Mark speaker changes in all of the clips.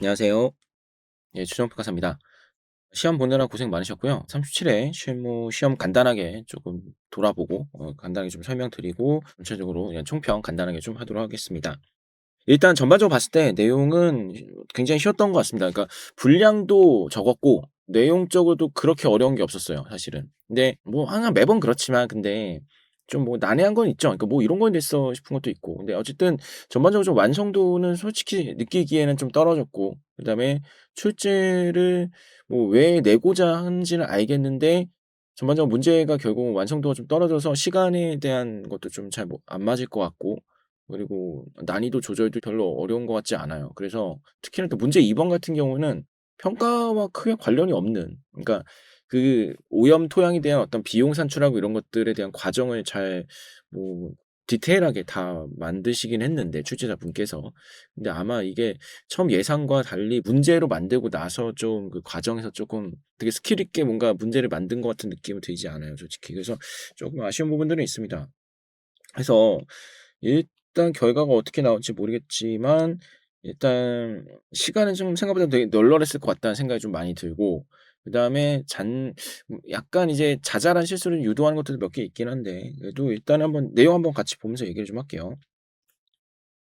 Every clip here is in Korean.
Speaker 1: 안녕하세요. 예, 최종평가사입니다. 시험 보느라 고생 많으셨고요. 37회 시험 간단하게 조금 돌아보고 간단하게 좀 설명드리고 전체적으로 그냥 총평 간단하게 좀 하도록 하겠습니다. 일단 전반적으로 봤을 때 내용은 굉장히 쉬웠던 것 같습니다. 그러니까 분량도 적었고 내용적으로도 그렇게 어려운 게 없었어요, 사실은. 근데 뭐 항상 매번 그렇지만 근데 좀 뭐 난해한 건 있죠. 그러니까 '뭐 이런 거에 냈어.' 싶은 것도 있고. 근데 어쨌든 전반적으로 좀 완성도는 솔직히 느끼기에는 좀 떨어졌고 그다음에 출제를 뭐 왜 내고자 하는지는 알겠는데 전반적으로 문제가 결국 완성도가 좀 떨어져서 시간에 대한 것도 좀 잘 뭐 안 맞을 것 같고 그리고 난이도 조절도 별로 어려운 것 같지 않아요. 그래서 특히나 또 문제 2번 같은 경우는 평가와 크게 관련이 없는 그러니까 그 오염 토양에 대한 어떤 비용 산출하고 이런 것들에 대한 과정을 잘 뭐 디테일하게 다 만드시긴 했는데 출제자분께서. 근데 아마 이게 처음 예상과 달리 문제로 만들고 나서 좀 그 과정에서 쪼끔 되게 스킬 있게 뭔가 문제를 만든 것 같은 느낌은 들지 않아요 솔직히. 그래서 쪼금 아쉬운 부분들은 있습니다. 그래서 일단 결과가 어떻게 나올지 모르겠지만 일단 시간은 좀 생각보다 되게 널널했을 것 같다는 생각이 좀 많이 들고 그다음에 약간 이제 자잘한 실수를 유도하는 것들도 몇 개 있긴 한데 그래도 일단 한번 내용 한번 같이 보면서 얘기를 좀 할게요.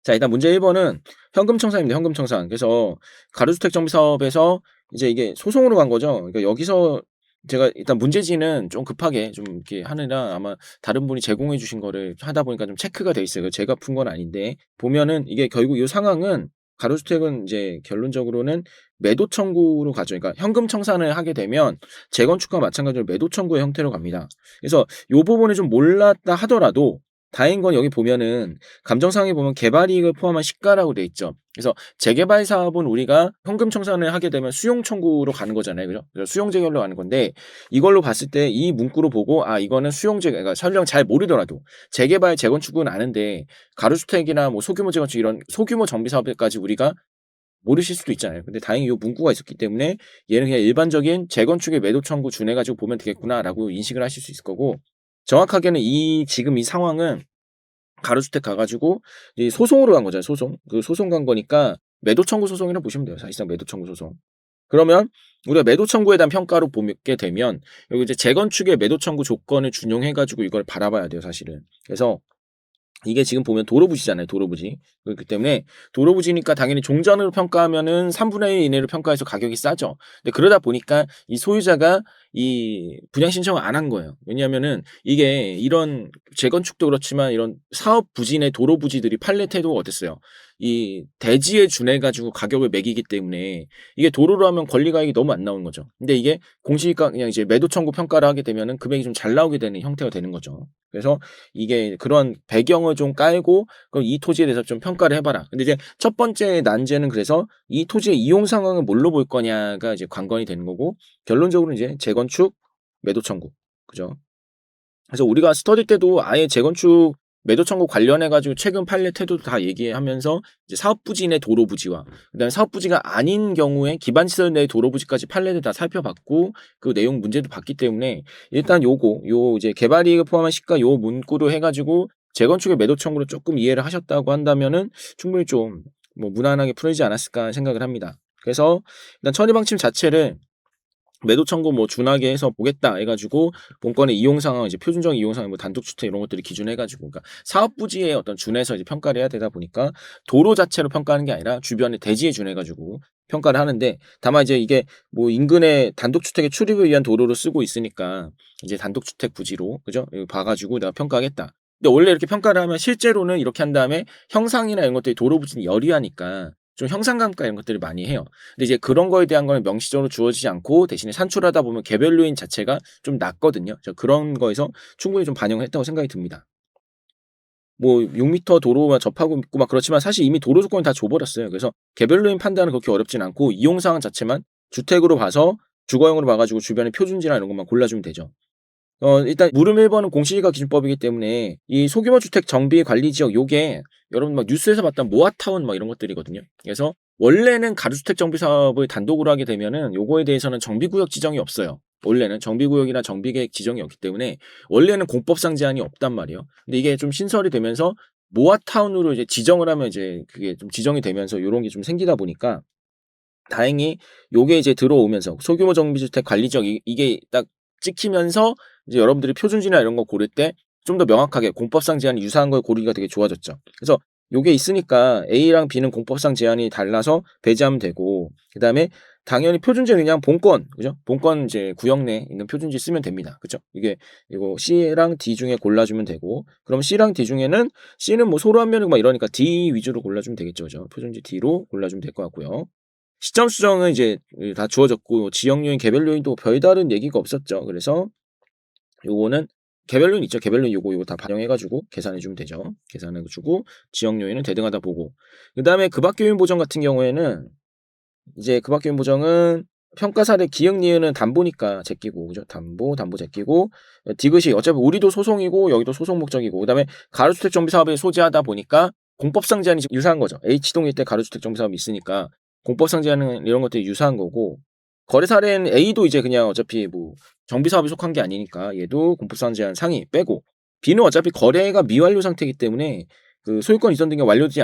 Speaker 1: 자, 일단 문제 1 번은 현금청산입니다. 현금청산. 그래서 가로주택 정비 사업에서 이제 이게 소송으로 간 거죠. 그러니까 여기서 제가 일단 문제지는 좀 급하게 좀 이렇게 하느라 아마 다른 분이 제공해 주신 거를 하다 보니까 좀 체크가 돼 있어요. 제가 푼 건 아닌데 보면은 이게 결국 이 상황은 가로주택은 이제 결론적으로는 매도 청구로 가죠. 그러니까 현금 청산을 하게 되면 재건축과 마찬가지로 매도 청구의 형태로 갑니다. 그래서 요 부분을 좀 몰랐다 하더라도 다행인 건 여기 보면은 감정상에 보면 개발이익을 포함한 시가라고 돼 있죠. 그래서 재개발 사업은 우리가 현금 청산을 하게 되면 수용 청구로 가는 거잖아요. 그죠? 그래서 수용 재결로 가는 건데 이걸로 봤을 때 이 문구로 보고 이거는 그러니까 설령 잘 모르더라도 재개발, 재건축은 아는데 가로주택이나 뭐 소규모 재건축 이런 소규모 정비 사업까지 우리가 모르실 수도 있잖아요. 근데 다행히 요 문구가 있었기 때문에 얘는 그냥 일반적인 재건축의 매도 청구 준해 가지고 보면 되겠구나라고 인식을 하실 수 있을 거고 정확하게는 지금 이 상황은 가로주택 가 가지고 이 소송으로 간 거잖아요, 소송. 그 소송 간 거니까 매도 청구 소송이라고 보시면 돼요. 사실상 매도 청구 소송. 그러면 우리가 매도 청구에 대한 평가로 보게 되면 여기 이제 재건축의 매도 청구 조건을 준용해 가지고 이걸 바라봐야 돼요, 사실은. 그래서 이게 지금 보면 도로부지잖아요, 도로부지. 그렇기 때문에 도로부지니까 당연히 종전으로 평가하면은 3분의 1 이내로 평가해서 가격이 싸죠. 근데 그러다 보니까 이 소유자가 이 분양 신청을 안 한 거예요. 왜냐하면은 이게 이런 재건축도 그렇지만 이런 사업 부지 내 도로 부지들이 판례 태도가 어땠어요? 이 대지에 준해 가지고 가격을 매기기 때문에 이게 도로로 하면 권리가액이 너무 안 나오는 거죠. 근데 이게 공시지가 그냥 이제 매도 청구 평가를 하게 되면은 금액이 좀 잘 나오게 되는 형태가 되는 거죠. 그래서 이게 그런 배경을 좀 깔고 그럼 이 토지에 대해서 좀 평가를 해 봐라. 근데 이제 첫 번째 난제는 그래서 이 토지의 이용 상황을 뭘로 볼 거냐가 이제 관건이 되는 거고 결론적으로 이제 재건축, 매도 청구. 그죠? 그래서 우리가 스터디 때도 아예 재건축 매도 청구 관련해 가지고 최근 판례 태도도 다 얘기하면서 이제 사업 부지 내 도로 부지와 그다음에 사업 부지가 아닌 경우에 기반 시설 내 도로 부지까지 판례를 다 살펴봤고 그 내용 문제도 봤기 때문에 일단 요 이제 개발 이익을 포함한 시가 요 문구로 해 가지고 재건축의 매도 청구를 쪼끔 이해를 하셨다고 한다면은 충분히 좀 뭐 무난하게 풀리지 않았을까 생각을 합니다. 그래서 일단 처리 방침 자체를 매도 청구 뭐 준하게 해서 보겠다 해 가지고 본건의 이용 상황 이제 표준적 이용 상황 뭐 단독주택 이런 것들을 기준해 가지고 그러니까 사업 부지에 어떤 준해서 이제 평가를 해야 되다 보니까 도로 자체로 평가하는 게 아니라 주변의 대지에 준해 가지고 평가를 하는데 다만 이제 이게 뭐 인근의 단독주택의 출입을 위한 도로를 쓰고 있으니까 이제 단독주택 부지로 그죠? 이거 봐 가지고 내가 평가하겠다. 근데 원래 이렇게 평가를 하면 실제로는 이렇게 한 다음에 형상이나 이런 것들이 도로 부지는 열이하니까 좀 형상감가 이런 것들을 많이 해요. 근데 이제 그런 거에 대한 거는 명시적으로 주어지지 않고 대신에 산출하다 보면 개별 요인 자체가 좀 낮거든요. 그런 거에서 충분히 좀 반영을 했다고 생각이 듭니다. 뭐 6m 도로만 접하고 있고 막 그렇지만 사실 이미 도로 조건이 다 줘 버렸어요. 그래서 개별 요인 판단은 그렇게 어렵진 않고 이용 사항 자체만 주택으로 봐서 주거용으로 봐 가지고 주변의 표준지나 이런 것만 골라주면 되죠. 일단 물음 1 번은 공시지가 기준법이기 때문에 이 소규모 주택 정비 관리 지역 요게 여러분 막 뉴스에서 봤던 모아타운 막 이런 것들이거든요. 그래서 원래는 가주택 정비 사업을 단독으로 하게 되면은 요거에 대해서는 정비구역 지정이 없어요. 원래는 정비구역이나 정비계획 지정이 없기 때문에 원래는 공법상 제한이 없단 말이에요. 근데 이게 좀 신설이 되면서 모아타운으로 이제 지정을 하면 이제 그게 좀 지정이 되면서 요런 게 좀 생기다 보니까 다행히 요게 이제 들어오면서 소규모 정비주택 관리지역 이게 딱 찍히면서 이제 여러분들이 표준지나 이런 거 고를 때 좀 더 명확하게 공법상 제한이 유사한 걸 고르기가 되게 좋아졌죠. 그래서 요게 있으니까 A랑 B는 공법상 제한이 달라서 배제하면 되고, 그다음에 당연히 표준지는 그냥 본권, 그죠? 본권 이제 구역 내에 있는 표준지 쓰면 됩니다. 그죠? 이거 C랑 D 중에 골라주면 되고, 그럼 C랑 D 중에는 C는 뭐 소로 한 면이고 막 이러니까 D 위주로 골라주면 되겠죠. 그죠? 표준지 D로 골라주면 될 것 같고요. 시점 수정은 이제 다 주어졌고, 지역 요인, 개별 요인도 별다른 얘기가 없었죠. 그래서 요거는 개별 요인 있죠. 개별 요인 요거 다 반영해 가지고 계산해 주면 되죠. 계산해 주고 지역 요인은 대등하다 보고, 그다음에 그 밖의 요인 보정 같은 경우에는 이제 그 밖의 요인 보정은 평가 사례 기억 니은은 담보니까 제끼고, 그죠? 담보 제끼고, 디귿이 어차피 우리도 소송이고 여기도 소송 목적이고, 그다음에 가로주택 정비 사업에 소지하다 보니까 공법상 제한이 유사한 거죠. H동일 때 가로주택 정비 사업이 있으니까 공법상 제한은 이런 것들이 유사한 거고, 거래 사례는 A도 이제 그냥 어차피 뭐 정비 사업에 속한 게 아니니까 얘도 공법상 제한 상위 빼고, B는 어차피 거래가 미완료 상태이기 때문에 그 소유권 이전 등기 완료되지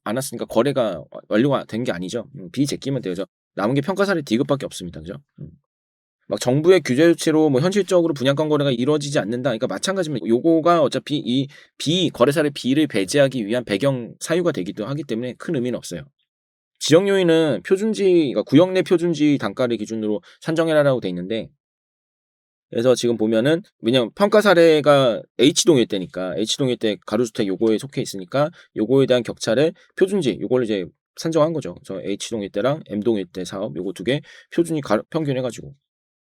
Speaker 1: 않았으니까 거래가 완료가 된 게 아니죠. B 제끼면 되죠. 남은 게 평가 사례 D급밖에 없습니다. 그죠? 막 정부의 규제 조치로 뭐 현실적으로 분양권 거래가 이루어지지 않는다. 그러니까 마찬가지입니다. 요거가 어차피 이 B 거래 사례 B를 배제하기 위한 배경 사유가 되기도 하기 때문에 큰 의미는 없어요. 지역 요인은 표준지, 그러니까 구역 내 표준지 단가를 기준으로 산정해라라고 돼 있는데, 그래서 지금 보면은 왜냐면 평가 사례가 H동일 때니까 H동일 때 가로주택 요거에 속해 있으니까 요거에 대한 격차를 표준지 요걸 이제 산정한 거죠. 그래서 H동일 때랑 M동일 때 사업 요거 두 개 표준이 평균해 가지고,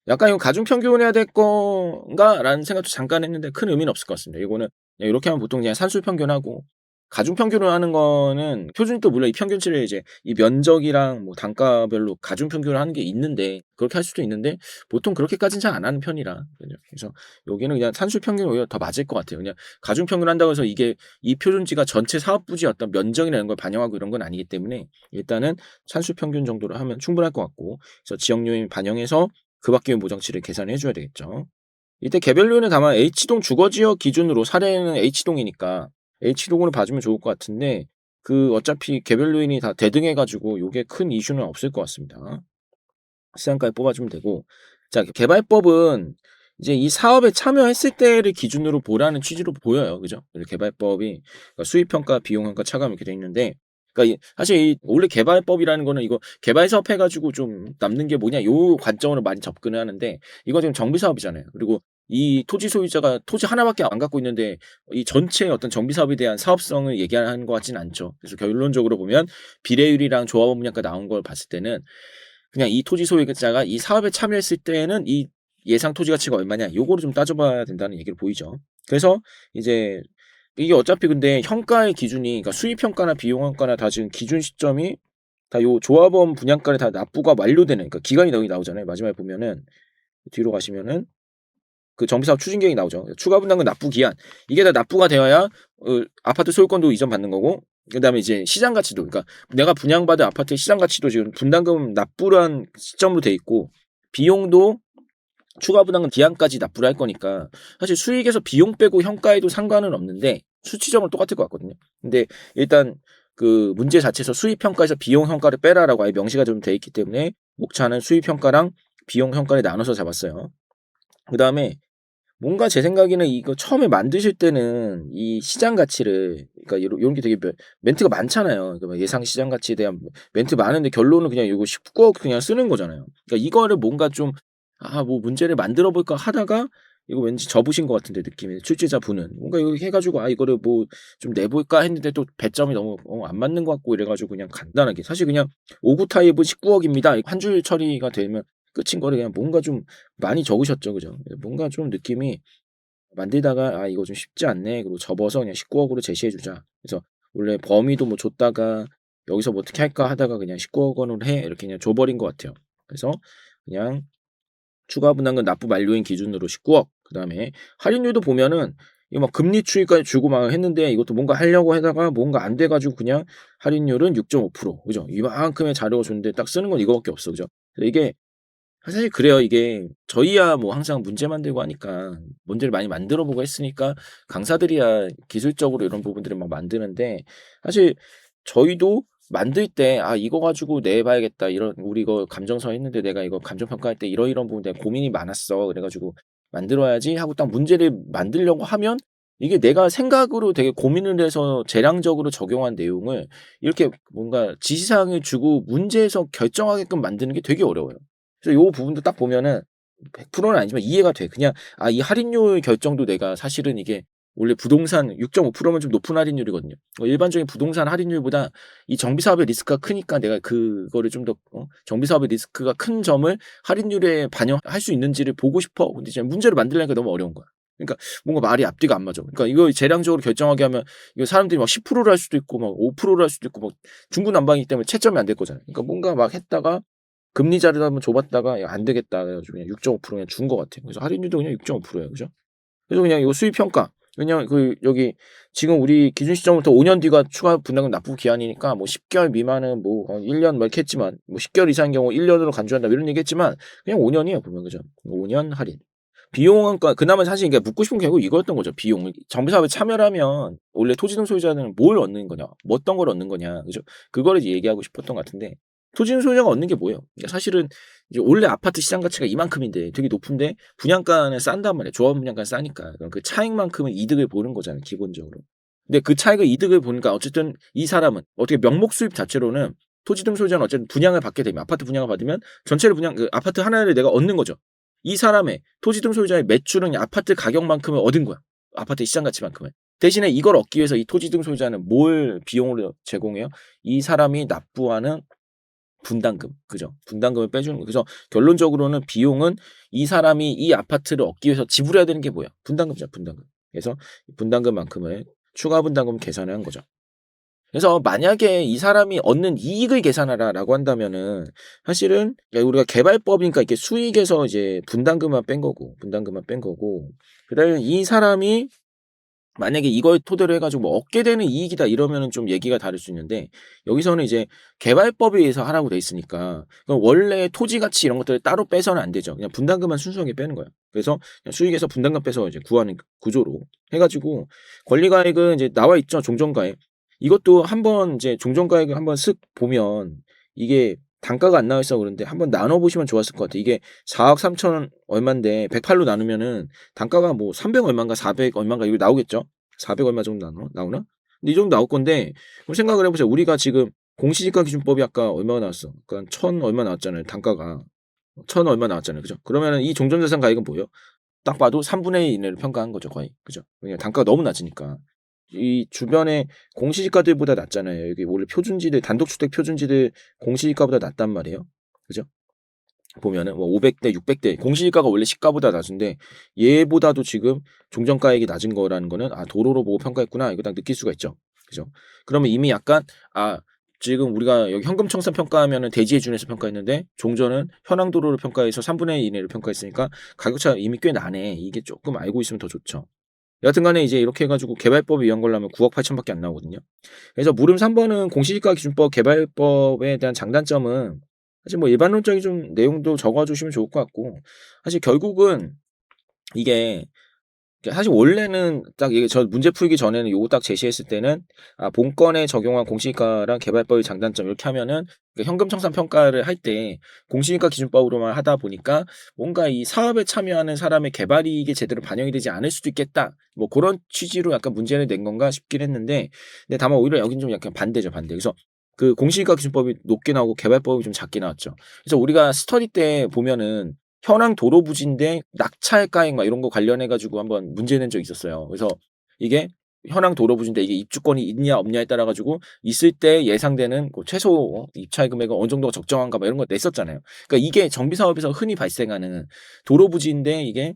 Speaker 1: 약간 이거 가중 평균해야 될 건가라는 생각도 잠깐 했는데 큰 의미는 없을 것 같습니다. 이거는 그냥 이렇게 하면 보통 그냥 산술 평균하고, 가중 평균을 하는 거는 표준이 또 물론 이 평균치를 이제 이 면적이랑 뭐 단가별로 가중 평균을 하는 게 있는데, 그렇게 할 수도 있는데 보통 그렇게까지는 잘 안 하는 편이라, 그래서 여기는 그냥 산술 평균이 오히려 더 맞을 것 같아요. 그냥 가중 평균 한다고 해서 이게 이 표준지가 전체 사업 부지의 어떤 면적이나 이런 걸 반영하고 이런 건 아니기 때문에 일단은 산술 평균 정도로 하면 충분할 것 같고, 그래서 지역 요인 반영해서 그 밖의 모정치를 계산해 줘야 되겠죠. 이때 개별 요인은 다만 H동 주거지역 기준으로, 사례는 H동이니까 H동으로 봐주면 좋을 것 같은데, 그 어차피 개별 요인이 다 대등해 가지고 요게 큰 이슈는 없을 것 같습니다. 시장가에 뽑아주면 되고, 자, 개발법은 이제 이 사업에 참여했을 때를 기준으로 보라는 취지로 보여요. 그죠? 개발법이 그러니까 수익평가, 비용평가, 차감 이렇게 돼 있는데, 그러니까 사실 원래 개발법이라는 거는 이거 개발 사업 해가지고 좀 남는 게 뭐냐 요 관점으로 많이 접근을 하는데, 이거 지금 정비 사업이잖아요. 그리고 이 토지 소유자가 토지 하나밖에 안 갖고 있는데 이 전체 어떤 정비 사업에 대한 사업성을 얘기하는 것 같지는 않죠. 그래서 결론적으로 보면 비례율이랑 조합원 분양가 나온 걸 봤을 때는 그냥 이 토지 소유자가 이 사업에 참여했을 때에는 이 예상 토지 가치가 얼마냐 요거를 좀 따져봐야 된다는 얘기를 보이죠. 그래서 이제 이게 어차피 근데 평가의 기준이, 그러니까 수입 평가나 비용 평가나 다 지금 기준 시점이 다 요 조합원 분양가를 다 납부가 완료되는, 그러니까 기간이 여기 나오잖아요. 마지막에 보면은 뒤로 가시면은 그 정비사업 추진 계획이 나오죠. 추가 분담금 납부 기한, 이게 다 납부가 되어야 아파트 소유권도 이전받는 거고, 그다음에 이제 시장 가치도, 그러니까 내가 분양받은 아파트의 시장 가치도 지금 분담금 납부란 시점으로 돼 있고, 비용도 추가 부담금 기한까지 납부를 할 거니까 사실 수익에서 비용 빼고 평가에도 상관은 없는데 수치적으로 똑같을 것 같거든요. 근데 일단 그 문제 자체에서 수익 평가에서 비용 평가를 빼라라고 아예 명시가 좀 돼 있기 때문에 목차는 수익 평가랑 비용 평가를 나눠서 잡았어요. 그다음에 뭔가 제 생각에는 이거 처음에 만드실 때는 이 시장 가치를, 그러니까 요런 게 되게 멘트가 많잖아요. 그러니까 예상 시장 가치에 대한 멘트 많은데 결론은 그냥 요거 19억 그냥 쓰는 거잖아요. 그러니까 이거를 뭔가 좀 뭐 문제를 만들어 볼까 하다가 이거 왠지 접으신 것 같은데, 느낌이 출제자 분은 뭔가 이거 해가지고 이거를 뭐 좀 내볼까 했는데 또 배점이 너무 안 맞는 것 같고 이래가지고 그냥 간단하게, 사실 그냥 5구 타입은 19억입니다 한 줄 처리가 되면 끝인 거를 그냥 뭔가 좀 많이 적으셨죠. 그죠? 뭔가 좀 느낌이 만들다가 이거 좀 쉽지 않네. 그리고 접어서 그냥 19억으로 제시해 주자. 그래서 원래 범위도 뭐 줬다가 여기서 뭐 어떻게 할까 하다가 그냥 19억 원으로 해 이렇게 그냥 줘버린 것 같아요. 그래서 그냥 추가 분담금 납부 만료인 기준으로 19억. 그다음에 할인율도 보면은 이거 막 금리 추이까지 주고 막 했는데 이것도 뭔가 하려고 하다가 뭔가 안 돼가지고 그냥 할인율은 6.5%. 그죠? 이만큼의 자료가 줬는데 딱 쓰는 건 이거밖에 없어. 그죠? 이게 사실 그래요. 이게 저희야 뭐 항상 문제 만들고 하니까 문제를 많이 만들어 보고 했으니까 강사들이야 기술적으로 이런 부분들을 막 만드는데, 사실 저희도 만들 때 '아 이거 가지고 내 봐야겠다. 이런 우리 이거 감정서 했는데 내가 이거 감정 평가할 때 이러이러한 부분에 대한 고민이 많았어. 그래 가지고 만들어야지.' 하고 딱 문제를 만들려고 하면 이게 내가 생각으로 되게 고민을 해서 재량적으로 적용한 내용을 이렇게 뭔가 지시사항을 주고 문제에서 결정하게끔 만드는 게 되게 어려워요. 그래서 요 부분도 딱 보면은 100%는 아니지만 이해가 돼. 그냥 이 할인율 결정도 내가 사실은 이게 원래 부동산 6.5% 면 좀 높은 할인율이거든요. 일반적인 부동산 할인율보다 이 정비 사업의 리스크가 크니까 내가 그거를 좀 더 정비 사업의 리스크가 큰 점을 할인율에 반영할 수 있는지를 보고 싶어. 근데 이제 문제를 만들려니까 너무 어려운 거야. 그러니까 뭔가 말이 앞뒤가 안 맞아. 그러니까 이거 재량적으로 결정하게 하면 이거 사람들이 막 10%를 할 수도 있고 막 5%를 할 수도 있고 막 중구난방이기 때문에 채점이 안 될 거잖아요. 그러니까 뭔가 막 했다가 금리 자료를 한번 줘 봤다가 '야 안 되겠다.' 그래 가지고 그냥 6.5% 그냥 준 것 같아요. 그래서 할인율도 그냥 6.5% 예요. 그죠? 그래서 그냥 이거 수익 평가 그냥 여기 지금 우리 기준 시점부터 5년 뒤가 추가 분담금 납부 기한이니까 뭐 10 개월 미만은 뭐 1년 막 이렇게 했지만 뭐 10 개월 이상인 경우 1 년으로 간주한다 뭐 이런 얘기 했지만 그냥 5 년이에요 보면 그죠? 5년 할인. 비용은 그나마 사실 이게 묻고 싶은 게 결국 이거였던 거죠, 비용을. 정비 사업에 참여를 하면 원래 토지등 소유자는 뭘 얻는 거냐, 뭐 어떤 걸 얻는 거냐. 그죠? 그거를 이제 얘기하고 싶었던 것 같은데 토지등 소유자가 얻는 게 뭐예요? 그러니까 사실은 이제 원래 아파트 시장 가치가 이만큼인데 되게 높은데 분양가는 싼단 말이에요. 조합 분양가는 싸니까. 그럼 그 차익만큼은 이득을 보는 거잖아요, 기본적으로. 근데 그 차익을 이득을 보니까 어쨌든 이 사람은 어떻게 명목 수입 자체로는 토지등 소유자는 어쨌든 분양을 받게 되면 아파트 분양을 받으면 전체를 아파트 하나를 내가 얻는 거죠. 이 사람의 토지등 소유자의 매출은 아파트 가격만큼을 얻은 거야. 아파트 시장 가치만큼을. 대신에 이걸 얻기 위해서 이 토지등 소유자는 뭘 비용으로 제공해요? 이 사람이 납부하는 분담금. 그죠? 분담금을 빼주는 거예요. 그래서 결론적으로는 비용은 이 사람이 이 아파트를 얻기 위해서 지불해야 되는 게 뭐야? 분담금이죠, 분담금. 그래서 이 분담금만큼을 추가 분담금 계산을 한 거죠. 그래서 만약에 이 사람이 얻는 이익을 계산하라라고 한다면은 사실은 우리가 개발법이니까 이렇게 수익에서 이제 분담금만 뺀 거고 그다음에 이 사람이 만약에 이걸 토대로 해 가지고 뭐 얻게 되는 이익이다 이러면은 좀 얘기가 다를 수 있는데 여기서는 이제 개발법에 의해서 하라고 돼 있으니까 그럼 원래 토지 가치 이런 것들을 따로 빼서는 안 되죠. 그냥 분담금만 순수하게 빼는 거예요. 그래서 그냥 수익에서 분담금 빼서 이제 구하는 구조로 해 가지고 권리가액은 이제 나와 있죠, 종전가액. 이것도 한번 이제 종전가액을 한번 쓱 보면 이게 단가가 안 나와 있어서 그런데 한번 나눠 보시면 좋았을 것 같아요. 이게 4억 3천 얼만데 108로 나누면은 단가가 뭐 300 얼만가 400 얼만가 이거 나오겠죠? 400 얼마 정도 나오나? 근데 이 정도 나올 건데 그럼 생각을 해 보세요. 우리가 지금 공시지가 기준법이 아까 얼마가 나왔어? 그러니까 1,000 얼마 나왔잖아요, 단가가. 1,000 얼마 나왔잖아요. 그죠? 그러면은 이 종전자산 가액은 뭐예요? 딱 봐도 3분의 1 이내로 평가한 거죠, 거의. 그죠? 왜냐면 단가가 너무 낮으니까. 이 주변에 공시지가들보다 낮잖아요. 여기 원래 표준지들 단독주택 표준지들 공시지가보다 낮단 말이에요. 그죠? 보면은 뭐 500대 600대 공시지가가 원래 시가보다 낮은데 얘보다도 지금 종전가액이 낮은 거라는 거는 '아 도로로 보고 평가했구나.' 이거 딱 느낄 수가 있죠. 그죠? 그러면 이미 약간 지금 우리가 여기 현금청산 평가하면은 대지의 준에서 평가했는데 종전은 현황 도로를 평가해서 3분의 1 이내로 평가했으니까 가격 차가 이미 꽤 나네. 이게 쪼끔 알고 있으면 더 좋죠. 여하튼 간에 이제 이렇게 해 가지고 개발법에 의한 걸로 하면 9억 8천 밖에 안 나오거든요. 그래서 물음 3 번은 공시지가 기준법 개발법에 대한 장단점은 사실 뭐 일반론적인 좀 내용도 적어 주시면 좋을 것 같고 사실 결국은 이게 사실 원래는 딱 이게 저 문제 풀기 전에는 요거 딱 제시했을 때는 본건에 적용한 공시지가랑 개발법의 장단점 이렇게 하면은 그 현금 청산 평가를 할 때 공시지가 기준법으로만 하다 보니까 뭔가 이 사업에 참여하는 사람의 개발 이익이 제대로 반영이 되지 않을 수도 있겠다. 뭐 고런 취지로 약간 문제를 낸 건가 싶긴 했는데 근데 다만 오히려 여긴 좀 약간 반대죠, 반대. 그래서 그 공시지가 기준법이 높게 나오고 개발법이 좀 작게 나왔죠. 그래서 우리가 스터디 때 보면은 현황 도로 부지인데 낙찰가액 막 이런 거 관련해 가지고 한번 문제 낸 적이 있었어요. 그래서 이게 현황 도로 부지인데 이게 입주권이 있냐 없냐에 따라 가지고 있을 때 예상되는 그 최소 입찰 금액은 어느 정도가 적정한가 막 이런 거 냈었잖아요. 그러니까 이게 정비 사업에서 흔히 발생하는 도로 부지인데 이게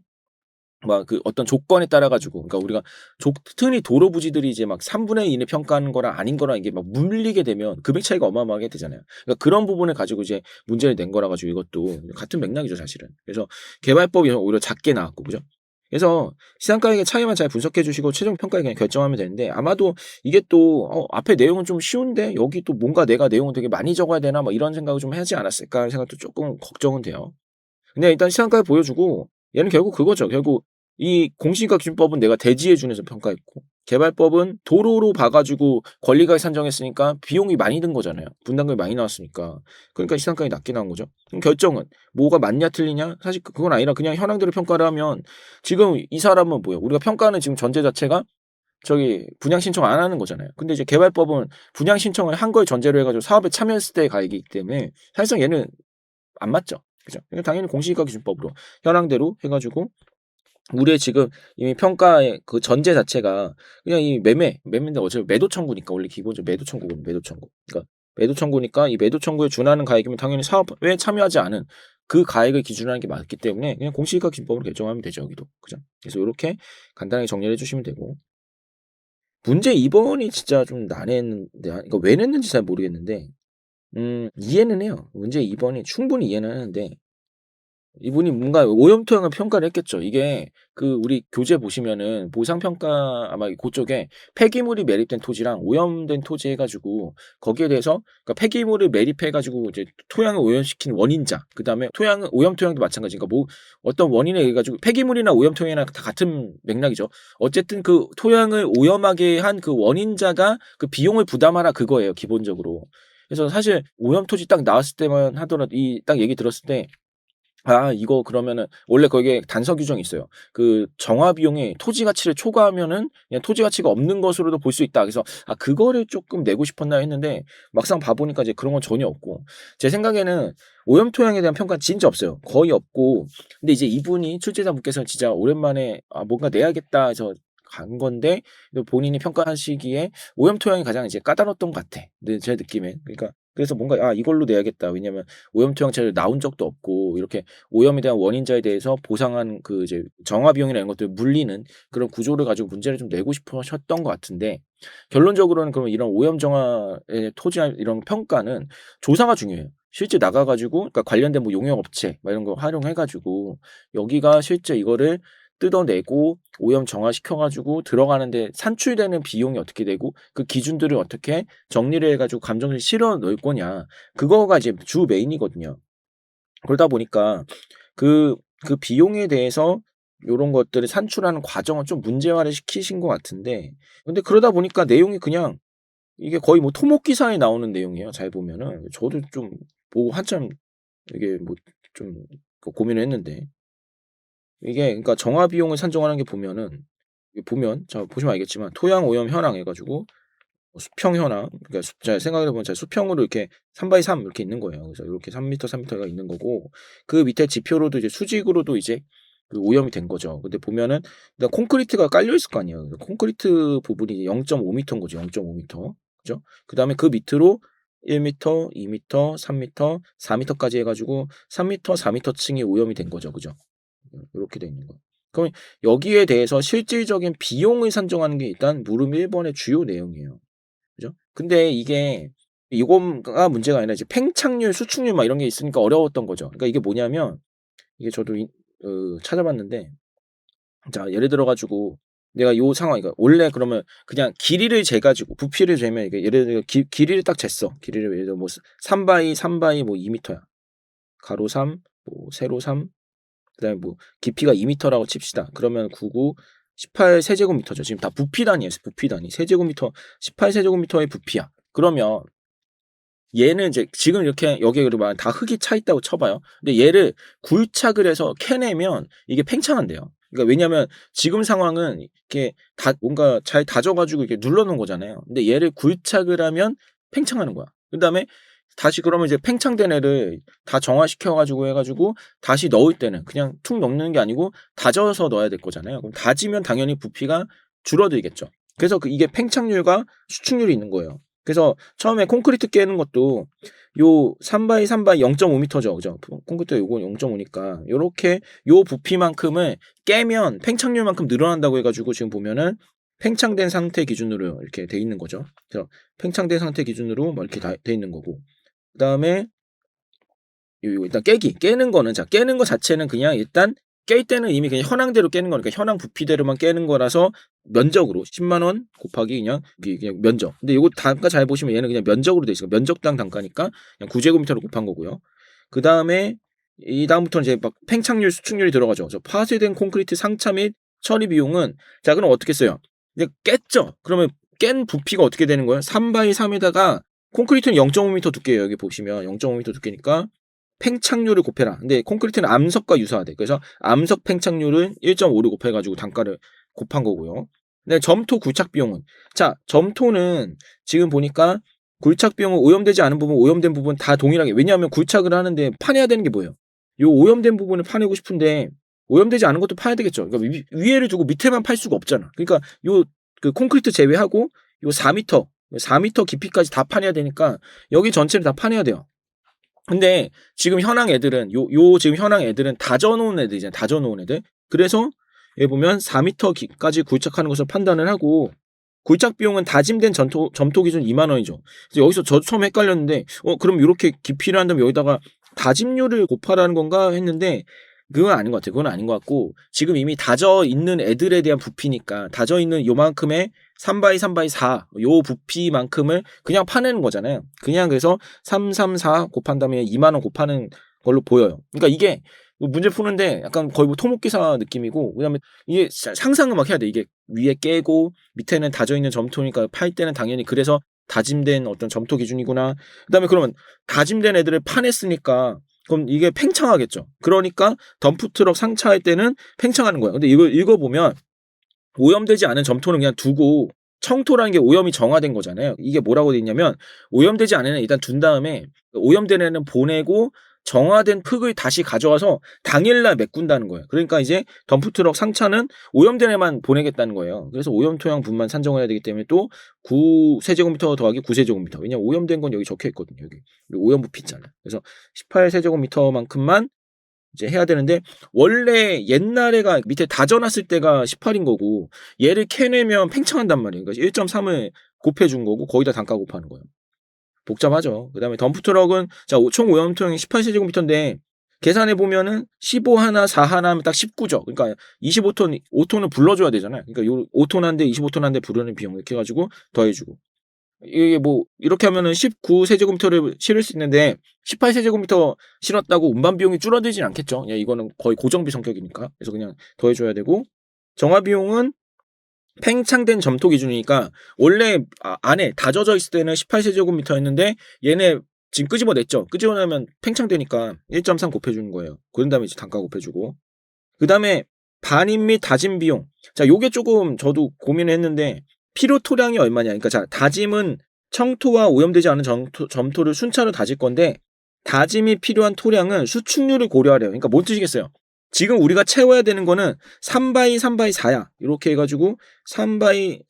Speaker 1: 막 그 어떤 조건에 따라 가지고 그러니까 우리가 흔히 도로 부지들이 이제 막 3분의 2 이내 평가하는 거랑 아닌 거랑 이게 막 물리게 되면 금액 차이가 어마어마하게 되잖아요. 그러니까 그런 부분을 가지고 이제 문제를 낸 거라 가지고 이것도 같은 맥락이죠, 사실은. 그래서 개발법이 오히려 작게 나왔고 그죠? 그래서 시장가액의 차이만 잘 분석해 주시고 최종 평가에 그냥 결정하면 되는데 아마도 이게 또 앞에 내용은 좀 쉬운데 여기 또 뭔가 내가 내용을 되게 많이 적어야 되나 뭐 이런 생각을 좀 하지 않았을까 하는 생각도 쪼끔 걱정은 돼요. 근데 일단 시장가액 보여주고 얘는 결국 그거죠. 결국 이 공시지가 기준법은 내가 대지해준에서 평가했고 개발법은 도로로 봐 가지고 권리가액 산정했으니까 비용이 많이 든 거잖아요. 분담금이 많이 나왔으니까. 그러니까 시상가액이 낮게 나온 거죠. 그럼 결정은 뭐가 맞냐 틀리냐? 사실 그건 아니라 그냥 현황대로 평가를 하면 지금 이 사람은 뭐예요? 우리가 평가하는 지금 전제 자체가 저기 분양 신청 안 하는 거잖아요. 근데 이제 개발법은 분양 신청을 한 걸 전제로 해 가지고 사업에 참여했을 때의 가액이기 때문에 사실상 얘는 안 맞죠. 그죠? 그러니까 당연히 공시지가 기준법으로 현황대로 해 가지고 우리의 지금 이미 평가의 그 전제 자체가 그냥 이 매매인데 어차피 매도 청구니까 원래 기본적으로 매도 청구거든요, 매도 청구. 그러니까 매도 청구니까 이 매도 청구에 준하는 가액이면 당연히 사업에 참여하지 않은 그 가액을 기준으로 하는 게 맞기 때문에 그냥 공시지가 기준법으로 개정하면 되죠, 여기도. 그죠? 그래서 요렇게 간단하게 정리를 해 주시면 되고. 문제 2 번이 진짜 좀 난해했는데 이거 왜 냈는지 잘 모르겠는데 이해는 해요. 문제 2 번이 충분히 이해는 하는데 이분이 뭔가 오염토양을 평가를 했겠죠. 이게 그 우리 교재 보시면은 보상평가 아마 고쪽에 폐기물이 매립된 토지랑 오염된 토지 해 가지고 거기에 대해서 그러니까 폐기물을 매립해 가지고 이제 토양을 오염시킨 원인자 그다음에 토양은 오염 토양도 마찬가지 그러니까 뭐 어떤 원인에 의해 가지고 폐기물이나 오염 토양이랑 다 같은 맥락이죠. 어쨌든 그 토양을 오염하게 한 그 원인자가 그 비용을 부담하라 그거예요, 기본적으로. 그래서 사실 오염 토지 딱 나왔을 때만 하더라도 이 딱 얘기 들었을 때 이거 그러면은 원래 거기에 단서 규정이 있어요. 그 정화 비용이 토지 가치를 초과하면은 그냥 토지 가치가 없는 것으로도 볼 수 있다. 그래서 그거를 쪼끔 내고 싶었나 했는데 막상 봐 보니까 이제 그런 건 전혀 없고 제 생각에는 오염 토양에 대한 평가는 진짜 없어요. 거의 없고 근데 이제 이분이 출제자분께서는 진짜 오랜만에 '뭔가 내야겠다.' 해서 간 건데 본인이 평가하시기에 오염 토양이 가장 이제 까다로웠던 것 같아. 제 느낌엔. 그러니까 그래서 뭔가 '이걸로 내야겠다.' 왜냐면 오염 토양체를 나온 적도 없고 이렇게 오염에 대한 원인자에 대해서 보상하는 그 이제 정화 비용이나 이런 것들을 물리는 그런 구조를 가지고 문제를 좀 내고 싶으셨던 것 같은데 결론적으로는 그러면 이런 오염 정화의 토지 이런 평가는 조사가 중요해요. 실제 나가 가지고 그러니까 관련된 뭐 용역 업체 막 이런 거 활용해 가지고 여기가 실제 이거를 뜯어내고 오염 정화시켜 가지고 들어가는데 산출되는 비용이 어떻게 되고 그 기준들을 어떻게 정리를 해 가지고 감정을 실어 넣을 거냐. 그거가 이제 주 메인이거든요. 그러다 보니까 그 비용에 대해서 요런 것들을 산출하는 과정을 좀 문제화를 시키신 것 같은데 근데 그러다 보니까 내용이 그냥 이게 거의 뭐 토목기사에 나오는 내용이에요, 잘 보면은. 저도 좀 보고 한참 이게 뭐 좀 고민을 했는데 이게 그러니까 정화 비용을 산정하는 게 보면은 이게 보면 자 보시면 알겠지만 토양 오염 현황 해 가지고 수평 현황 그러니까 제가 생각을 해 보면 제가 수평으로 이렇게 3 바이 3 이렇게 있는 거예요. 그래서 요렇게 3 미터, 3 미터가 있는 거고 그 밑에 지표로도 이제 수직으로도 이제 그 오염이 된 거죠. 근데 보면은 일단 콘크리트가 깔려 있을 거 아니에요. 콘크리트 부분이 0.5 미터인 거죠, 0.5 미터. 그죠? 그다음에 그 밑으로 1 미터, 2 미터, 3 미터, 4 미터까지 해 가지고 3 미터, 4 미터 층이 오염이 된 거죠. 그죠? 요렇게 돼 있는 거예요. 그럼 여기에 대해서 실질적인 비용을 산정하는 게 일단 물음 1 번의 주요 내용이에요. 그죠? 근데 이게 이거가 문제가 아니라 이제 팽창률, 수축률 막 이런 게 있으니까 어려웠던 거죠. 그러니까 이게 뭐냐면 이게 저도 찾아봤는데 자 예를 들어 가지고 내가 요 상황 그러니까 원래 그러면 그냥 길이를 재 가지고 부피를 재면 이게 예를 들어 길이를 딱 쟀어. 길이를 예를 들어 뭐 3 바이 3 바이 뭐 2 미터야. 가로 3 뭐 세로 3 그다음에 뭐 깊이가 2 미터라고 칩시다. 그러면 99 18 세제곱미터죠. 지금 다 부피 단위였어요. 부피 단위. 세제곱미터 18 세제곱미터의 부피야. 그러면 얘는 이제 지금 이렇게 여기에 그리고 막 다 흙이 차 있다고 쳐 봐요. 근데 얘를 굴착을 해서 캐내면 이게 팽창한대요. 그러니까 왜냐면 지금 상황은 이렇게 다 뭔가 잘 다져 가지고 이렇게 눌러 놓은 거잖아요. 근데 얘를 굴착을 하면 팽창하는 거야. 그다음에 다시 그러면 이제 팽창된 애를 다 정화시켜 가지고 해 가지고 다시 넣을 때는 그냥 툭 넣는 게 아니고 다져서 넣어야 될 거잖아요. 그럼 다지면 당연히 부피가 줄어들겠죠. 그래서 이게 팽창률과 수축률이 있는 거예요. 그래서 처음에 콘크리트 깨는 것도 요 3 바이 3 바이 0.5 미터죠. 그죠? 콘크리트가 요거 0.5 니까 요렇게 요 부피만큼을 깨면 팽창률만큼 늘어난다고 해 가지고 지금 보면은 팽창된 상태 기준으로 이렇게 돼 있는 거죠. 그래서 팽창된 상태 기준으로 뭐 이렇게 돼 있는 거고 그다음에 요 일단 깨는 거는 자 깨는 거 자체는 그냥 일단 깰 때는 이미 그냥 현황대로 깨는 거니까 현황 부피대로만 깨는 거라서 면적으로 100,000 원 곱하기 그냥 면적. 근데 요거 단가 잘 보시면 얘는 그냥 면적으로 돼 있어요. 면적당 단가니까 그냥 9제곱미터로 곱한 거고요. 그다음에 이 다음부터는 이제 막 팽창률, 수축률이 들어가죠. 파쇄된 콘크리트 상차 및 처리 비용은 자 그럼 어떻게 써요? 이제 깼죠. 그러면 깬 부피가 어떻게 되는 거예요? 3/3에다가 콘크리트는 0.5 미터 두께예요. 여기 보시면 0.5 미터 두께니까 팽창률을 곱해라. 근데 콘크리트는 암석과 유사하대. 그래서 암석 팽창률은 1.5를 곱해 가지고 단가를 곱한 거고요. 네, 점토 굴착 비용은 자, 점토는 지금 보니까 굴착 비용은 오염되지 않은 부분, 오염된 부분 다 동일하게 왜냐하면 굴착을 하는데 파내야 되는 게 뭐예요? 요 오염된 부분을 파내고 싶은데 오염되지 않은 것도 파야 되겠죠. 그러니까 위에를 두고 밑에만 팔 수가 없잖아. 그러니까 요 그 콘크리트 제외하고 요 4m, 4m 깊이까지 다 파내야 되니까 여기 전체를 다 파내야 돼요. 근데 지금 현황 애들은 지금 현황 애들은 다져 놓은 애들이잖아요. 다져 놓은 애들. 그래서 여기 보면 4m 까지 굴착하는 것을 판단을 하고 굴착 비용은 다짐된 점토 기준 2만 원이죠. 그래서 여기서 저도 처음 헷갈렸는데 그럼 요렇게 깊이를 한다면 여기다가 다짐률을 곱하라는 건가 했는데 그건 아닌 것 같아요. 그건 아닌 것 같고 지금 이미 다져 있는 애들에 대한 부피니까 다져 있는 요만큼의 3/4 요 부피만큼을 그냥 파내는 거잖아요. 그냥 그래서 334 곱한 다음에 2만 원 곱하는 걸로 보여요. 그러니까 이게 문제 푸는데 약간 거의 뭐 토목기사 느낌이고 그다음에 이게 상상을 막 해야 돼. 이게 위에 깨고 밑에는 다져 있는 점토니까 팔 때는 당연히 그래서 다짐된 어떤 점토 기준이구나. 그다음에 그러면 다짐된 애들을 파냈으니까 그럼 이게 팽창하겠죠. 그러니까 덤프트럭 상차할 때는 팽창하는 거야. 근데 이걸 읽어보면 오염되지 않은 점토는 그냥 두고 청토라는 게 오염이 정화된 거잖아요. 이게 뭐라고 돼 있냐면 오염되지 않은 애는 일단 둔 다음에 오염된 애는 보내고 정화된 흙을 다시 가져와서 당일날 메꾼다는 거예요. 그러니까 이제 덤프트럭 상차는 오염된 애만 보내겠다는 거예요. 그래서 오염 토양 분만 산정을 해야 되기 때문에 또 9세제곱미터 더하기 9세제곱미터. 왜냐면 오염된 건 여기 적혀 있거든요. 여기 오염 부피 있잖아요. 그래서 18세제곱미터만큼만 이제 해야 되는데 원래 옛날에가 밑에 다져놨을 때가 18인 거고 얘를 캐내면 팽창한단 말이에요. 그러니까 1.3을 곱해준 거고 거기다 단가 곱하는 거예요. 복잡하죠. 그다음에 덤프트럭은 총 오염통이 18세제곱미터인데 계산해 보면은 15 하나, 4 하나 하면 딱 19죠. 그러니까 25톤, 5톤을 불러줘야 되잖아요. 그러니까 요 5톤 한 대, 25톤 한 대 부르는 비용 이렇게 해가지고 더해주고 이게 뭐 이렇게 하면은 19세제곱미터를 실을 수 있는데 18세제곱미터 실었다고 운반 비용이 줄어들진 않겠죠. 이거는 거의 고정비 성격이니까. 그래서 그냥 더해줘야 되고 정화 비용은 팽창된 점토 기준이니까 원래 안에 다져져 있을 때는 18세제곱미터였는데 얘네 지금 끄집어냈죠. 끄집어내면 팽창되니까 1.3 곱해주는 거예요. 그런 다음에 이제 단가 곱해주고 그 다음에 반입 및 다짐 비용. 자, 요게 조금 저도 고민을 했는데 필요 토량이 얼마냐. 그러니까 자, 다짐은 청토와 오염되지 않은 점토를 순차로 다질 건데 다짐이 필요한 토량은 수축률을 고려하래요. 그러니까 뭔 뜻이겠어요? 지금 우리가 채워야 되는 거는 3/3/4야. 이렇게 해가지고 3/3m,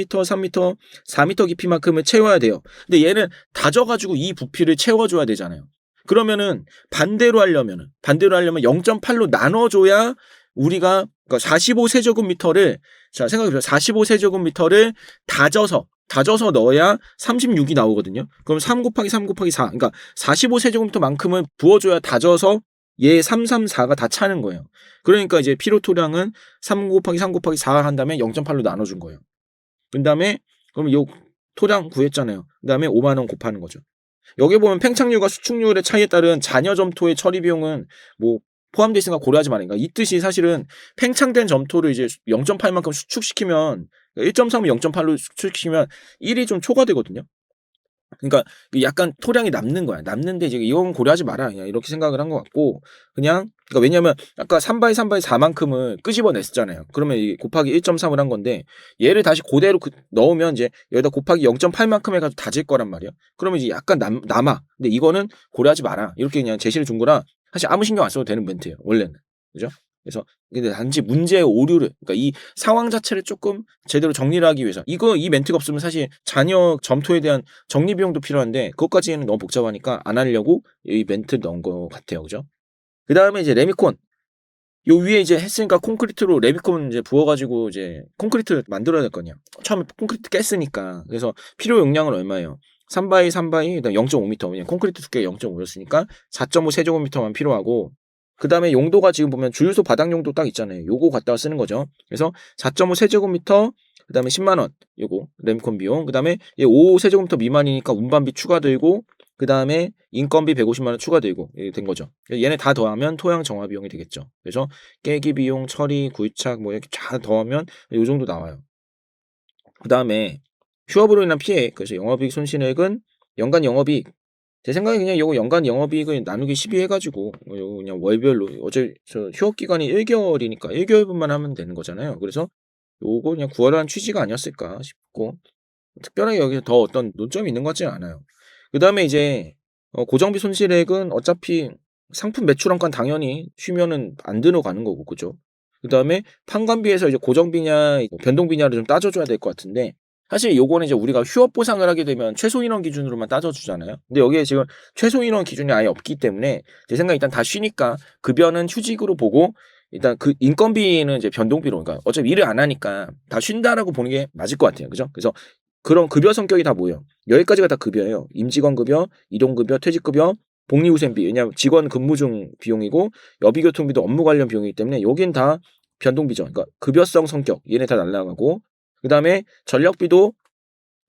Speaker 1: 3m, 4m 깊이만큼을 채워야 돼요. 근데 얘는 다져가지고 이 부피를 채워줘야 되잖아요. 그러면은 반대로 하려면 0.8로 나눠줘야 우리가 그러니까 45세제곱미터를 자 생각해보세요. 45세제곱미터를 다져서 넣어야 36이 나오거든요. 그럼 3 곱하기 3 곱하기 4 그러니까 45세제곱미터만큼은 부어줘야 다져서 얘 334가 다 차는 거예요. 그러니까 이제 필요 토량은 3 곱하기 3 곱하기 4 한 다음에 0.8로 나눠준 거예요. 그 다음에 그럼 요 토량 구했잖아요. 그 다음에 5만 원 곱하는 거죠. 여기 보면 팽창률과 수축률의 차이에 따른 잔여 점토의 처리 비용은 뭐 포함되어 있으니까 고려하지 말아요. 그러니까 이 뜻이 사실은 팽창된 점토를 이제 0.8만큼 수축시키면 1.3을 0.8로 수축시키면 1이 좀 초과되거든요. 그러니까 약간 토량이 남는 거야. 남는데 이제 이건 고려하지 마라. 그냥 이렇게 생각을 한 것 같고 그냥 그러니까 왜냐면 아까 3/4만큼을 끄집어냈었잖아요. 그러면 이 곱하기 1.3을 한 건데 얘를 다시 그대로 넣으면 이제 여기다 곱하기 0.8만큼 해가지고 다질 거란 말이야. 그러면 이제 약간 남아. 근데 이거는 고려하지 마라. 이렇게 그냥 제시를 준 거라 사실 아무 신경 안 써도 되는 멘트예요. 원래는. 그죠? 그래서 근데 단지 문제의 오류를 그러니까 이 상황 자체를 조금 제대로 정리를 하기 위해서 이 멘트가 없으면 사실 잔여 점토에 대한 정리 비용도 필요한데 그것까지는 너무 복잡하니까 안 하려고 이 멘트 넣은 것 같아요. 그죠? 그다음에 이제 레미콘 요 위에 이제 했으니까 콘크리트로 레미콘 이제 부어가지고 이제 콘크리트 만들어야 될 거냐. 처음에 콘크리트 깼으니까 그래서 필요 용량은 얼마예요? 3/3 그다음 0.5m 그냥 콘크리트 두께 0.5였으니까 4.5 세제곱미터만 필요하고 그 다음에 용도가 지금 보면 주유소 바닥 용도 딱 있잖아요. 요거 갖다가 쓰는 거죠. 그래서 4.5 세제곱미터 그 다음에 10만 원 요거 레미콘 비용 그 다음에 5 세제곱미터 미만이니까 운반비 추가되고 그다음에 인건비 150만 원 추가되고 이렇게 된 거죠. 얘네 다 더하면 토양 정화 비용이 되겠죠. 그래서 깨기 비용, 처리, 구유착 뭐 이렇게 다 더하면 요 정도 나와요. 그다음에 휴업으로 인한 피해, 그래서 영업이익 손실액은 연간 영업이익, 제 생각에 그냥 요거 연간 영업이익을 나누기 12 해 가지고 요거 그냥 월별로 어차피 저 휴업 기간이 1 개월이니까 1 개월분만 하면 되는 거잖아요. 그래서 요거 그냥 구하라는 취지가 아니었을까 싶고, 특별하게 여기서 더 어떤 논점이 있는 것 같지는 않아요. 그다음에 이제 고정비 손실액은 어차피 상품 매출원가는 당연히 쉬면은 안 들어가는 거고, 그죠? 그다음에 판관비에서 이제 고정비냐 변동비냐를 좀 따져 줘야 될 것 같은데, 사실 요거는 이제 우리가 휴업 보상을 하게 되면 최소 인원 기준으로만 따져 주잖아요. 근데 여기에 지금 최소 인원 기준이 아예 없기 때문에 제 생각에 일단 다 쉬니까 급여는 휴직으로 보고, 일단 그 인건비는 이제 변동비로, 그러니까 어차피 일을 안 하니까 다 쉰다라고 보는 게 맞을 것 같아요. 그죠? 그래서 그런 급여 성격이 다 뭐예요? 여기까지가 다 급여예요. 임직원 급여, 이동급여, 퇴직급여, 복리후생비. 왜냐하면 직원 근무 중 비용이고 여비교통비도 업무 관련 비용이기 때문에 여긴 다 변동비죠. 그러니까 급여성 성격 얘네 다 날라가고, 그다음에 전력비도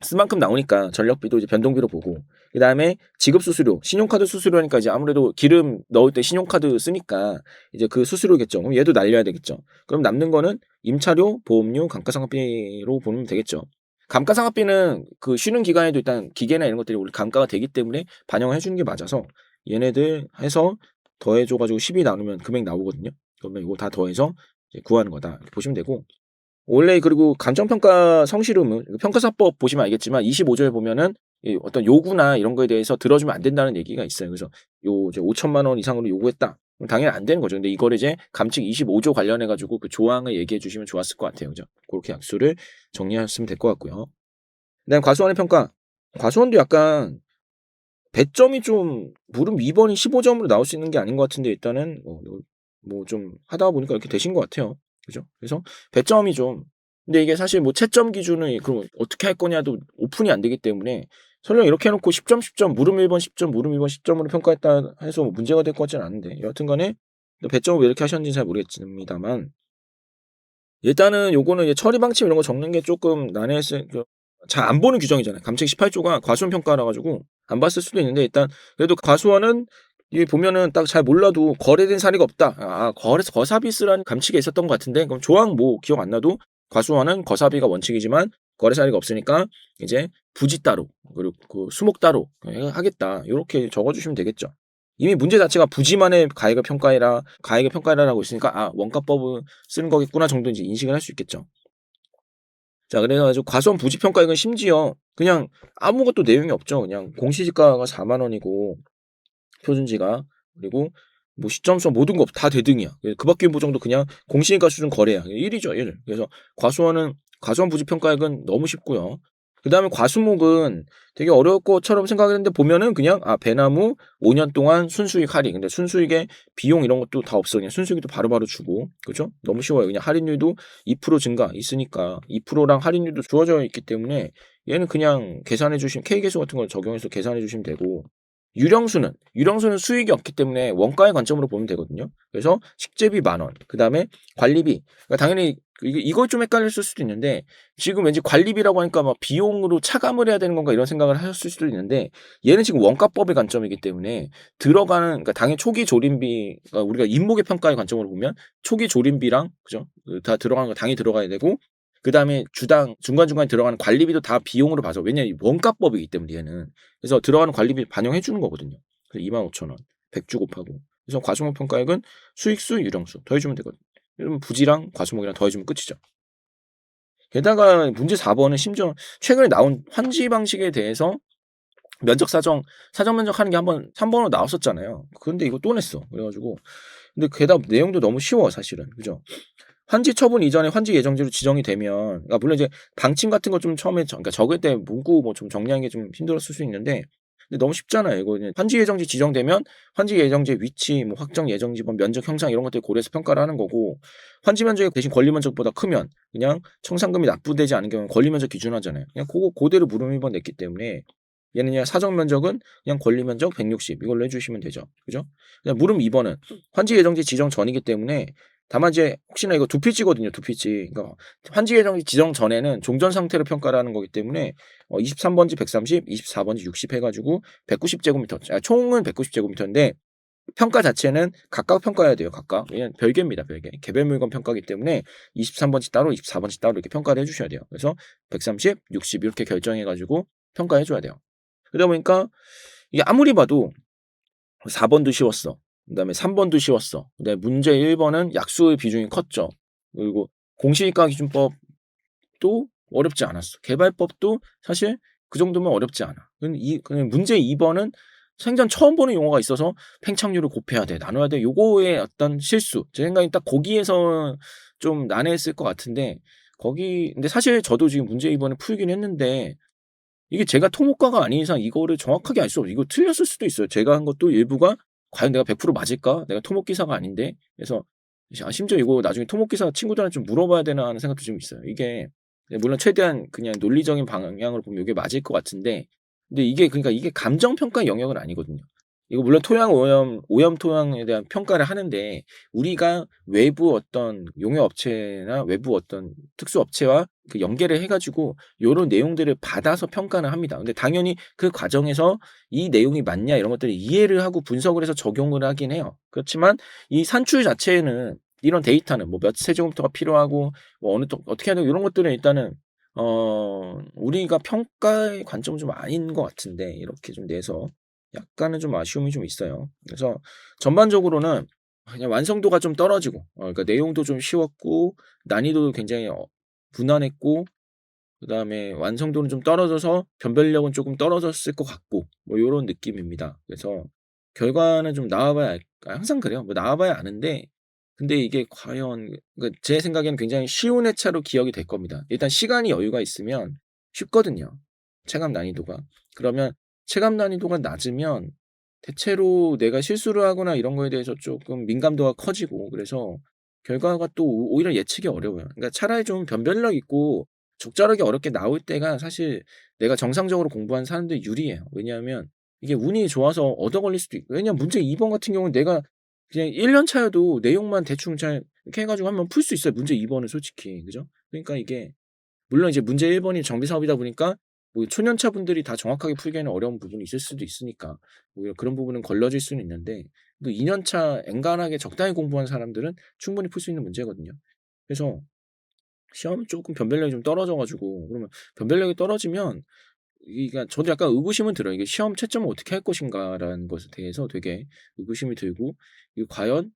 Speaker 1: 쓸 만큼 나오니까 전력비도 이제 변동비로 보고, 그다음에 지급 수수료, 신용카드 수수료니까 이제 아무래도 기름 넣을 때 신용카드 쓰니까 이제 그 수수료겠죠. 그럼 얘도 날려야 되겠죠. 그럼 남는 거는 임차료, 보험료, 감가상각비로 보면 되겠죠. 감가상각비는 그 쉬는 기간에도 일단 기계나 이런 것들이 원래 감가가 되기 때문에 반영을 해 주는 게 맞아서 얘네들 해서 더해줘 가지고 12 나누면 금액 나오거든요. 그러면 이거 다 더해서 이제 구하는 거다 이렇게 보시면 되고, 원래 그리고 감정평가 성실음은 평가사법 보시면 알겠지만 25조에 보면은 이 어떤 요구나 이런 거에 대해서 들어주면 안 된다는 얘기가 있어요. 그래서 요 이제 5천만 원 이상으로 요구했다, 그럼 당연히 안 되는 거죠. 근데 이거를 이제 감칙 25조 관련해 가지고 그 조항을 얘기해 주시면 좋았을 것 같아요. 그죠? 고렇게 약수를 정리하셨으면 될 것 같고요. 그다음에 과수원의 평가. 과수원도 약간 배점이 좀 물음 2번이 15점으로 나올 수 있는 게 아닌 것 같은데, 일단은 뭐 좀 하다 보니까 이렇게 되신 것 같아요. 그죠? 그래서 배점이 좀, 근데 이게 사실 뭐 채점 기준을 그럼 어떻게 할 거냐도 오픈이 안 되기 때문에 설령 이렇게 해 놓고 10점, 10점, 물음 1번 10점, 물음 2번 10점으로 평가했다 해서 뭐 문제가 될 것 같지는 않은데, 여하튼 간에 배점을 왜 이렇게 하셨는지는 잘 모르겠습니다만, 일단은 요거는 이제 처리 방침 이런 거 적는 게 조금 난해했을, 잘 안 보는 규정이잖아요. 감책 18조가 과수원 평가라 가지고 안 봤을 수도 있는데, 일단 그래도 과수원은 이게 보면은 딱 잘 몰라도 거래된 사례가 없다. 거사비 쓰라는 감칙에 있었던 것 같은데, 그럼 조항 뭐 기억 안 나도 과수원은 거사비가 원칙이지만 거래 사례가 없으니까 이제 부지 따로 그리고 그 수목 따로 하겠다, 요렇게 적어 주시면 되겠죠. 이미 문제 자체가 부지만의 가액을 평가해라, 가액을 평가해라라고 있으니까 원가법을 쓰는 거겠구나 정도 이제 인식을 할 수 있겠죠. 자, 그래 가지고 과수원 부지 평가액은 심지어 그냥 아무것도 내용이 없죠. 그냥 공시지가가 4만 원이고 표준지가, 그리고 뭐 시점수 모든 거 다 대등이야. 그 밖의 보정도 그냥 공시지가 수준 거래야. 1이죠, 1. 그래서 과수원 부지 평가액은 너무 쉽고요. 그다음에 과수목은 되게 어려울 것처럼 생각했는데 보면은 그냥 배나무 5년 동안 순수익 할인. 근데 순수익의 비용 이런 것도 다 없어. 그냥 순수익도 바로바로 주고. 그죠? 너무 쉬워요. 그냥 할인율도 2% 증가 있으니까 2%랑 할인율도 주어져 있기 때문에 얘는 그냥 계산해 주시면 K계수 같은 걸 적용해서 계산해 주시면 되고, 유령수는 수익이 없기 때문에 원가의 관점으로 보면 되거든요. 그래서 식재비 10,000원, 그다음에 관리비. 그러니까 당연히 이걸 좀 헷갈렸을 수도 있는데, 지금 왠지 관리비라고 하니까 막 비용으로 차감을 해야 되는 건가 이런 생각을 하셨을 수도 있는데, 얘는 지금 원가법의 관점이기 때문에 들어가는, 그러니까 당연히 초기 조림비, 그러니까 우리가 인목의 평가의 관점으로 보면 초기 조림비랑, 그죠? 다 들어가는 거 당연히 들어가야 되고, 그다음에 주당 중간중간에 들어가는 관리비도 다 비용으로 봐서, 왜냐면 원가법이기 때문에 얘는. 그래서 들어가는 관리비 반영해 주는 거거든요. 그래서 25,000원 100주 곱하고. 그래서 과수목 평가액은 수익수, 유령수 더해주면 되거든요. 그러면 부지랑 과수목이랑 더해주면 끝이죠. 게다가 문제 4번은 심지어 최근에 나온 환지 방식에 대해서 사전 면적하는 게 한번 3번으로 나왔었잖아요. 그런데 이거 또 냈어. 그래가지고, 근데 게다가 내용도 너무 쉬워 사실은, 그죠? 환지 처분 이전에 환지 예정지로 지정이 되면, 그러니까 물론 이제 방침 같은 거 좀 처음에 그러니까 적을 때 문구 뭐 좀 정리하는 게 좀 힘들었을 수 있는데, 근데 너무 쉽잖아요. 이거 그냥 환지 예정지 지정되면 환지 예정지의 위치, 뭐 확정 예정지, 뭐 면적 형상 이런 것들 고려해서 평가를 하는 거고, 환지 면적이 대신 권리 면적보다 크면 그냥 청산금이 납부되지 않은 경우는 권리 면적 기준하잖아요. 그냥 그거 그대로 물음 1번 냈기 때문에 얘는 그냥 사정 면적은 그냥 권리 면적 160 이걸로 해주시면 되죠. 그죠? 그냥 물음 2번은 환지 예정지 지정 전이기 때문에 다만 이제 혹시나 이거 두피찌거든요, 두피찌. 그러니까 환지 예정 지정 전에는 종전 상태로 평가를 하는 거기 때문에 23 번지 130, 24 번지 60 해 가지고 190 제곱미터, 총은 190 제곱미터인데 평가 자체는 각각 평가해야 돼요, 각각. 왜냐면 별개입니다, 별개. 개별 물건 평가이기 때문에 23 번지 따로 24 번지 따로 이렇게 평가를 해 주셔야 돼요. 그래서 130, 60 이렇게 결정해 가지고 평가해 줘야 돼요. 그러다 보니까 이게 아무리 봐도 4 번도 쉬웠어. 그다음에 3 번도 쉬웠어. 그다음에 문제 1 번은 약수의 비중이 컸죠. 그리고 공시지가기준법도 어렵지 않았어. 개발법도 사실 그 정도면 어렵지 않아. 그냥 문제 2 번은 생전 처음 보는 용어가 있어서 팽창률을 곱해야 돼, 나눠야 돼. 요거의 어떤 실수. 제 생각엔 딱 거기에서 좀 난해했을 것 같은데, 근데 사실 저도 지금 문제 2 번을 풀긴 했는데 이게 제가 토목과가 아닌 이상 이거를 정확하게 알 수 없어요. 이거 틀렸을 수도 있어요. 제가 한 것도 일부가 '과연 내가 100% 맞을까? 내가 토목기사가 아닌데.' 그래서 심지어 이거 나중에 토목기사 친구들한테 좀 물어봐야 되나 하는 생각도 좀 있어요. 이게 물론 최대한 그냥 논리적인 방향으로 보면 이게 맞을 것 같은데, 근데 이게 그러니까 이게 감정 평가의 영역은 아니거든요. 이거 물론 토양 오염 토양에 대한 평가를 하는데, 우리가 외부 어떤 용역 업체나 외부 어떤 특수 업체와 그 연계를 해 가지고 요런 내용들을 받아서 평가는 합니다. 근데 당연히 그 과정에서 이 내용이 맞냐 이런 것들을 이해를 하고 분석을 해서 적용을 하긴 해요. 그렇지만 이 산출 자체에는 이런 데이터는 뭐 몇 세제곱미터가 필요하고 뭐 어느 또 어떻게 해야 되고 이런 것들은 일단은 우리가 평가의 관점은 좀 아닌 것 같은데, 이렇게 좀 내서 약간은 좀 아쉬움이 좀 있어요. 그래서 전반적으로는 그냥 완성도가 좀 떨어지고 그러니까 내용도 좀 쉬웠고 난이도도 굉장히 무난했고, 그다음에 완성도는 좀 떨어져서 변별력은 쪼금 떨어졌을 것 같고 뭐 요런 느낌입니다. 그래서 결과는 좀 나와 봐야 항상 그래요. 뭐 나와 봐야 아는데, 근데 이게 과연 그러니까 제 생각에는 굉장히 쉬운 회차로 기억이 될 겁니다. 일단 시간이 여유가 있으면 쉽거든요, 체감 난이도가. 그러면 체감 난이도가 낮으면 대체로 내가 실수를 하거나 이런 거에 대해서 쪼끔 민감도가 커지고, 그래서 결과가 또 오히려 예측이 어려워요. 그러니까 차라리 좀 변별력 있고 적절하게 어렵게 나올 때가 사실 내가 정상적으로 공부한 사람들이 유리해요. 왜냐하면 이게 운이 좋아서 얻어 걸릴 수도 있고, 왜냐면 문제 2번 같은 경우는 내가 그냥 1년 차여도 내용만 대충 잘 이렇게 해 가지고 하면 풀 수 있어요, 문제 2 번은 솔직히. 그죠? 그러니까 이게 물론 이제 문제 1 번이 정비 사업이다 보니까 뭐 초년차 분들이 다 정확하게 풀기에는 어려운 부분이 있을 수도 있으니까 오히려 그런 부분은 걸러질 수는 있는데, 또 2년 차 엔간하게 적당히 공부한 사람들은 충분히 풀 수 있는 문제거든요. 그래서 시험은 쪼끔 변별력이 좀 떨어져 가지고, 그러면 변별력이 떨어지면 그러니까 저도 약간 의구심은 들어요. 이게 '시험 채점을 어떻게 할 것인가.'라는 것에 대해서 되게 의구심이 들고, 이게 과연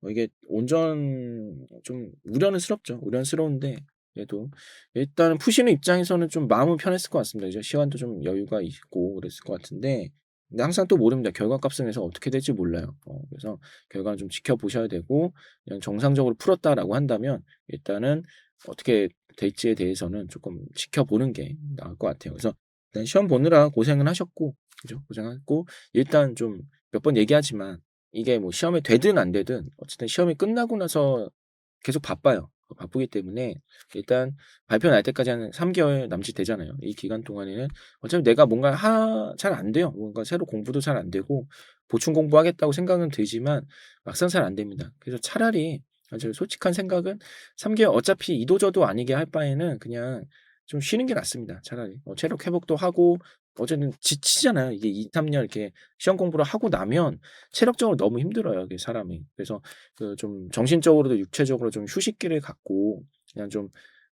Speaker 1: 이게 온전 좀 우려는스럽죠. 우려스러운데 그래도 일단은 푸시는 입장에서는 좀 마음은 편했을 것 같습니다. 이제 시간도 좀 여유가 있고 그랬을 것 같은데, 근데 항상 또 모릅니다. 결과값은 에서 어떻게 될지 몰라요. 그래서 결과는 좀 지켜보셔야 되고, 그냥 정상적으로 풀었다라고 한다면 일단은 어떻게 될지에 대해서는 쪼끔 지켜보는 게 나을 것 같아요. 그래서 일단 시험 보느라 고생은 하셨고, 그죠? 고생하셨고, 일단 좀 몇 번 얘기하지만 이게 뭐 시험이 되든 안 되든 어쨌든 시험이 끝나고 나서 계속 바빠요. 바쁘기 때문에 일단 발표 날 때까지 한 3 개월 남짓 되잖아요. 이 기간 동안에는 어차피 내가 뭔가 잘 안 돼요. 뭔가 새로 공부도 잘 안 되고 보충 공부하겠다고 생각은 들지만 막상 잘 안 됩니다. 그래서 차라리 제 솔직한 생각은 3 개월 어차피 이도저도 아니게 할 바에는 그냥 좀 쉬는 게 낫습니다, 차라리. 체력 회복도 하고 어쨌든 지치잖아요. 이게 2-3년 이렇게 시험 공부를 하고 나면 체력적으로 너무 힘들어요, 이게 사람이. 그래서 그 좀 정신적으로도 육체적으로 좀 휴식기를 갖고 그냥 좀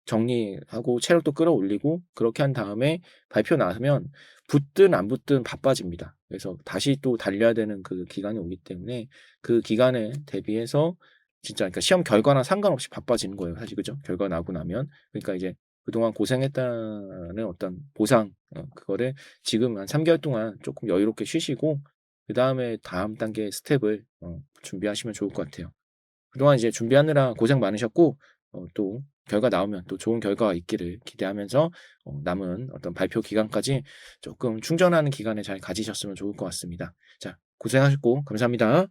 Speaker 1: 정리하고 체력도 끌어올리고 그렇게 한 다음에 발표 나면 붙든 안 붙든 바빠집니다. 그래서 다시 또 달려야 되는 그 기간이 오기 때문에 그 기간에 대비해서 진짜 그러니까 시험 결과랑 상관없이 바빠지는 거예요, 사실. 그죠? 결과 나오고 나면. 그러니까 이제 그동안 고생했다는 어떤 보상, 그거를 지금 한 3 개월 동안 쪼끔 여유롭게 쉬시고 그다음에 다음 단계 스텝을 준비하시면 좋을 것 같아요. 그동안 이제 준비하느라 고생 많으셨고 또 결과 나오면 또 좋은 결과가 있기를 기대하면서 남은 어떤 발표 기간까지 쪼끔 충전하는 기간을 잘 가지셨으면 좋을 것 같습니다. 자, 고생하셨고 감사합니다.